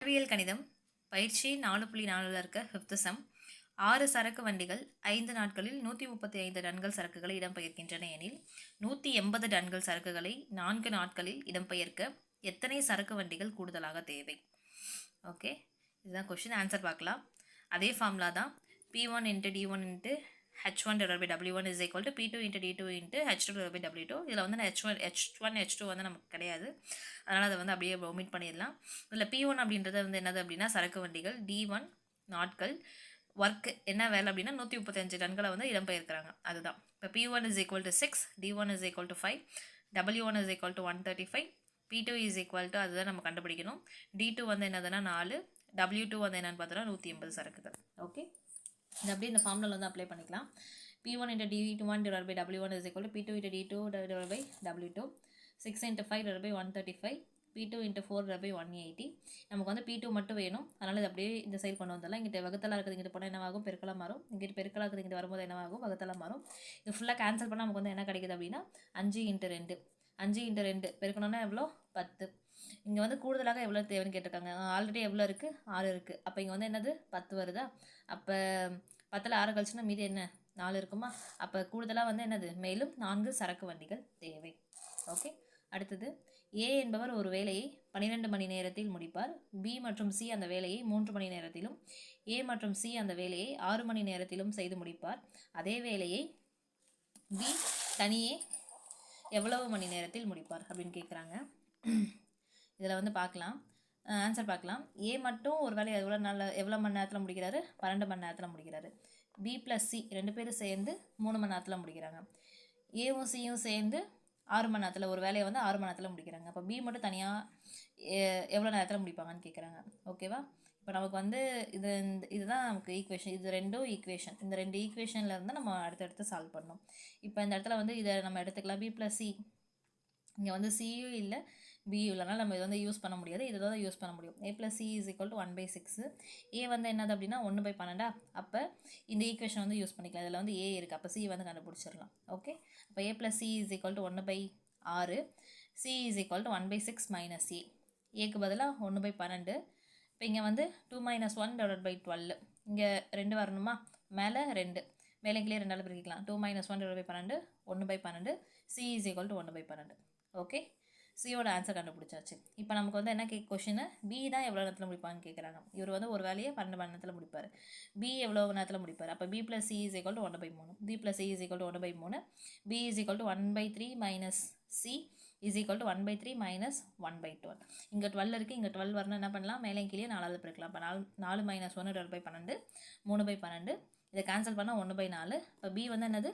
மாற்றுவியல் கணிதம் பயிற்சி 4.4 இருக்க 5th சம் 6 சரக்கு வண்டிகள் 5 நாட்களில் 135 டன்கள் சரக்குகளை இடம்பெயர்க்கின்றன எனில் 180 டன்கள் சரக்குகளை 4 நாட்களில் இடம்பெயர்க்க எத்தனை சரக்கு வண்டிகள் கூடுதலாக தேவை? ஓகே, இதுதான் கொஸ்டின். ஆன்சர் பார்க்கலாம். அதே ஃபார்முலா தான். P1 × D1 × H1 / W1 is equal to P2 × D2 × H2 / W2. இதில் வந்து H1 H2 வந்து நமக்கு கிடையாது, அதனால் அதை வந்து அப்படியே ஒமிட் பண்ணிடலாம். இதில் P1 அப்படின்றது வந்து என்னது அப்படின்னா சரக்கு வண்டிகள், D1 நாட்கள், ஒர்க் என்ன வேலை அப்படின்னா 135 டன்களை வந்து இடம்பெயர்க்கிறாங்க, அதுதான். இப்போ P1 is equal to 6, D1 is equal to 5, W1 is equal to 135, P2 is equal to அதுதான் நம்ம கண்டுபிடிக்கணும். D2 வந்து என்னதுன்னா 4, W2 வந்து என்னன்னு பார்த்தோன்னா 180 சரக்குகள். ஓகே, இது அப்படியே இந்த ஃபார்முலா வந்து அப்ளை பண்ணிக்கலாம். P1 × D1 / W1 is equal to P2 × D2 / W2, 6 × 5 / 135, P2 × 4 / 180. நமக்கு வந்து P2 மட்டும் வேணும், அதனால் இது அப்படியே இந்த சைடு கொண்டு வந்துடலாம். இங்கிட்ட வகுத்தலாக இருக்குது, இங்கிட்ட போனால் என்னவாகும், பெருக்கலாக மாறும். இங்கிட்ட பெருக்கலாக இருக்குது, இங்கிட்ட வரும்போது என்னவாகும், வகுத்தலாக மாறும். இது ஃபுல்லாக கேன்சல் பண்ணால் நமக்கு வந்து என்ன கிடைக்குது அப்படின்னா 5 × 2, 5 × 2 பெருக்கணும்னா எவ்வளோ, 10. இங்கே வந்து கூடுதலாக எவ்வளோ தேவைன்னு கேட்டிருக்காங்க. ஆல்ரெடி எவ்வளோ இருக்குது, 6 இருக்குது. அப்போ இங்கே வந்து என்னது 10 வருதா? அப்போ 10ல் 6 கழிச்சுன்னா மீதி என்ன, 4 இருக்குமா? அப்போ கூடுதலாக வந்து என்னது, மேலும் 4 சரக்கு வண்டிகள் தேவை. ஓகே, அடுத்தது ஏ என்பவர் ஒரு வேலையை 12 மணி நேரத்தில் முடிப்பார். பி மற்றும் சி அந்த வேலையை 3 மணி நேரத்திலும், ஏ மற்றும் சி அந்த வேலையை 6 மணி நேரத்திலும் செய்து முடிப்பார். அதே வேலையை பி தனியே எவ்வளவு மணி நேரத்தில் முடிப்பார் அப்படின்னு கேட்குறாங்க. இதில் வந்து பார்க்கலாம், ஆன்சர் பார்க்கலாம். ஏ மட்டும் ஒரு வேலையை எவ்வளோ மணி நேரத்தில் முடிக்கிறாரு, 12 மணி நேரத்தில் முடிக்கிறாரு. பி + சி 2 பேரும் சேர்ந்து 3 மணி நேரத்தில் முடிக்கிறாங்க. ஏவும் சியும் சேர்ந்து 6 மணி நேரத்தில் ஒரு வேலையை வந்து 6 மணி நேரத்தில் முடிக்கிறாங்க. அப்போ பி மட்டும் தனியாக எவ்வளோ நேரத்தில் முடிப்பாங்கன்னு கேட்குறாங்க. ஓகேவா? இப்போ நமக்கு வந்து இதுதான் நமக்கு ஈக்குவேஷன். இது ரெண்டும் ஈக்குவேஷன். இந்த 2 ஈக்குவேஷனில் இருந்து நம்ம அடுத்தடுத்து சால்வ் பண்ணணும். இப்போ இந்த இடத்துல வந்து இதை நம்ம எடுத்துக்கலாம். பி + சி, இங்கே வந்து சியும் இல்லை பியும் இல்லைனால நம்ம இதை வந்து யூஸ் பண்ண முடியாது, இதை தான் யூஸ் பண்ண முடியும். A + C is equal to 1/6. ஏ வந்து என்னது அப்படின்னா 1/12. அப்போ இந்த ஈக்குவேஷன் வந்து யூஸ் பண்ணிக்கலாம். இதில் வந்து ஏ இருக்குது, அப்போ சி வந்து கண்டுபிடிச்சிடலாம். ஓகே, அப்போ A + C is equal to 1/6, C is equal to 1/6 - A. ஏக்கு பதிலாக 1/12. இப்போ இங்கே வந்து 2 - 1 / 12. இங்கே 2 வரணுமா, மேலே 2, மேலே கீழே 2ஆல் பிரிக்கலாம். 2 - 1 / 12, 1/12. C is equal to 1/12. Okay, சியோட ஆன்சர் கண்டுபிடிச்சாச்சு. இப்போ நமக்கு வந்து என்ன கொஷின், பி தான் எவ்வளோ நேரத்தில் முடிப்பான்னு கேட்குறாங்க. இவர் வந்து ஒரு வேலையை 12 மணி நேரத்தில் முடிப்பார். பி எவ்வளோ நேரத்தில் முடிப்பார்? அப்போ B + C is equal to 1/3. B + C is equal to 1/3. B is equal to 1/3 - C is equal to 1/3 - 1/12. இங்கே 12 இருக்குது, இங்கே 12 வரணும், என்ன பண்ணலாம், மேலே கீழே 4ஆல் பெருக்கலாம். அப்போ 4 - 1 / 12, 3/12. இதை கேன்சல் பண்ணால் 1/4. இப்போ பி வந்து என்னது,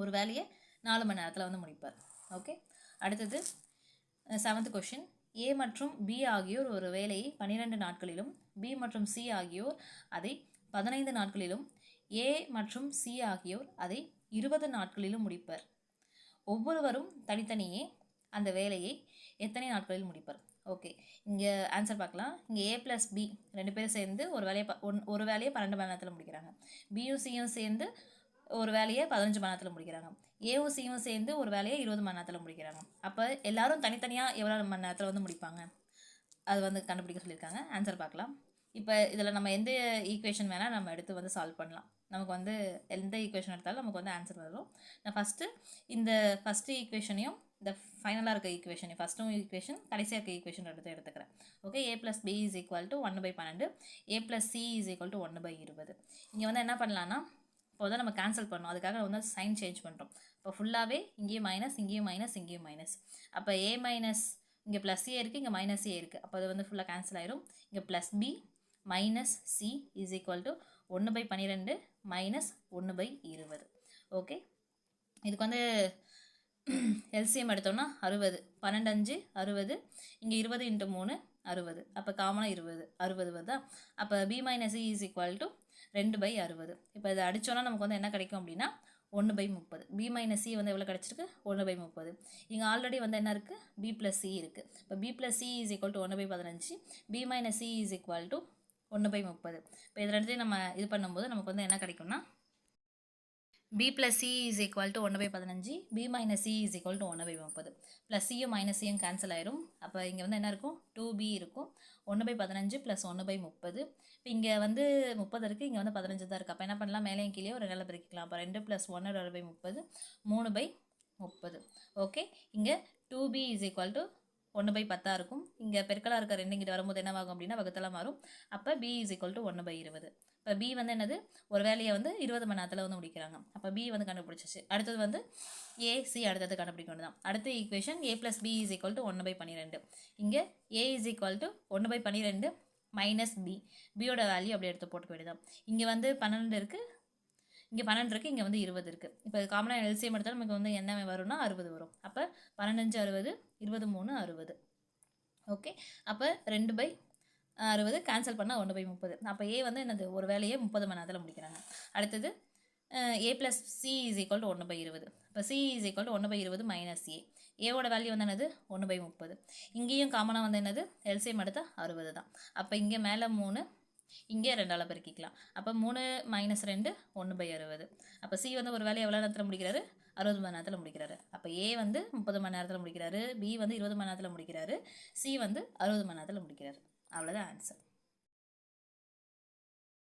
ஒரு வேலையை 4 மணி நேரத்தில் வந்து முடிப்பார். ஓகே, அடுத்தது 7th கொஷின். ஏ மற்றும் பி ஆகியோர் ஒரு வேலையை 12 நாட்களிலும், பி மற்றும் சி ஆகியோர் அதை 15 நாட்களிலும், ஏ மற்றும் சி ஆகியோர் அதை 20 நாட்களிலும் முடிப்பர். ஒவ்வொருவரும் தனித்தனியே அந்த வேலையை எத்தனை நாட்களில் முடிப்பர்? ஓகே, இங்கே ஆன்சர் பார்க்கலாம். இங்கே A + B 2 பேரும் சேர்ந்து ஒரு வேலையை 12 மணி நேரத்தில் முடிக்கிறாங்க. பியும் சியும் சேர்ந்து ஒரு வேலையை 15 மணி நேரத்தில் முடிக்கிறாங்க. ஏவும் சியும் சேர்ந்து ஒரு வேலையை 20 மணி நேரத்தில் முடிக்கிறாங்க. அப்போ எல்லாரும் தனித்தனியாக எவ்வளோ மணி நேரத்தில் வந்து முடிப்பாங்க, அது வந்து கண்டுபிடிக்க சொல்லியிருக்காங்க. ஆன்சர் பார்க்கலாம். இப்போ இதில் நம்ம எந்த ஈக்குவேஷன் வேணால் நம்ம எடுத்து வந்து சால்வ் பண்ணலாம். நமக்கு வந்து எந்த ஈக்குவேஷன் எடுத்தாலும் நமக்கு வந்து ஆன்சர் வரும். நான் ஃபஸ்ட்டு ஈக்குவேஷனையும் இந்த ஃபைனலாக இருக்க ஈக்குவேஷன், ஃபஸ்ட்டும் ஈக்குவேஷன் கடைசியாக இருக்க ஈக்குவேஷன் எடுத்துக்கிறேன். Okay, A + B is equal to 1/12, A + C is equal to 1/20. இங்கே வந்து என்ன பண்ணலான்னா, இப்போ தான் நம்ம கேன்சல் பண்ணோம், அதுக்காக வந்து சைன் சேஞ்ச் பண்ணுறோம். இப்போ ஃபுல்லாகவே இங்கேயும் மைனஸ், இங்கேயும் மைனஸ், இங்கேயும் மைனஸ். அப்போ A மைனஸ், இங்கே +A இருக்குது, இங்கே -A இருக்குது. அப்போ அது வந்து ஃபுல்லாக கேன்சல் ஆயிரும். இங்கே +B - C is equal to 1/12 - 1/20. Okay, இதுக்கு வந்து எல்சிஎம் எடுத்தோம்னா 60, 12 × 5 60, இங்கே 20 × 3 60. அப்போ காமனாக 60 வருதா? அப்போ B - C is equal to 2/60. இப்போ இதை அடித்தோன்னா நமக்கு வந்து என்ன கிடைக்கும் அப்படின்னா 1/30. B - C வந்து எவ்வளோ கிடச்சிருக்கு, 1/30. இங்கே ஆல்ரெடி வந்து என்ன இருக்குது, B + C இருக்குது. இப்போ B + C is equal to 1/15, B - C is equal to 1/30. இப்போ இது ரெண்டுத்தையும் நம்ம இது பண்ணும்போது நமக்கு வந்து என்ன கிடைக்கும்னா b plus c is equal to 1/15, b minus c is equal to 1/30. plus cயும் minus cயும் கேன்சல் ஆயிரும். அப்போ இங்கே வந்து என்ன இருக்கும், 2b இருக்கும். 1/15 plus 1/30. இப்போ இங்கே வந்து 30 இருக்குது, இங்கே வந்து 15 தான் இருக்குது. அப்போ என்ன பண்ணலாம், மேலேயும் கீழே ஒரு நிலை பிரிக்கலாம். அப்போ 2 + 1/30 3/30. ஓகே, இங்கே 2b is equal to 1/10 இருக்கும். இங்கே பெருக்கலாக இருக்க 2 இங்கிட்ட வரும்போது என்ன ஆகும் அப்படின்னா வகுத்தலாம் மாறும். அப்போ b is equal to 1/20. இப்போ b வந்து என்னது, ஒரு வேலையை வந்து 20 மணி நேரத்தில் வந்து முடிக்கிறாங்க. அப்போ b வந்து கண்டுபிடிச்சிச்சு. அடுத்தது வந்து a c அடுத்தது கண்டுபிடிக்க வேண்டியதான். அடுத்த equation a + b is equal to 1/12. இங்கே a is equal to 1/12 minus b. பியோட வேல்யூ அப்படியே எடுத்து போட்டுக்க வேண்டியதான். இங்கே வந்து 12 இருக்குது, இங்கே 12 இருக்குது, இங்கே வந்து 20 இருக்குது. இப்போ காமனாக எல்சிஎம் எடுத்தால் நமக்கு வந்து என்ன வரும்னா 60 வரும். அப்போ 15 60, 23 60. ஓகே, அப்போ 2/60 கேன்சல் பண்ணால் 1/30. அப்போ ஏ வந்து என்னது, ஒரு வேலையை 30 மணி நேரத்தில் முடிக்கிறாங்க. அடுத்தது a + c is equal to 1/20. இப்போ c is equal to 1/20 minus a. ஏவோட வேல்யூ வந்து என்னது 1/30. இங்கேயும் காமனாக வந்து என்னது எல்சிஎம் எடுத்தால் 60 தான். அப்போ இங்கே மேலே 3, இங்கே 2ஆல் பெருக்கிக்கலாம். அப்போ 3 - 2 1/60. அப்போ சி வந்து ஒரு வேலையை எவ்வளோ நேரத்தில் முடிக்கிறாரு, 60 மணி நேரத்தில் முடிக்கிறாரு. அப்போ ஏ வந்து 30 மணி நேரத்தில் முடிக்கிறாரு, பி வந்து 20 மணி நேரத்தில் முடிக்கிறாரு, சி வந்து 60 மணி நேரத்தில் முடிக்கிறாரு. அவ்வளோதான் ஆன்சர்.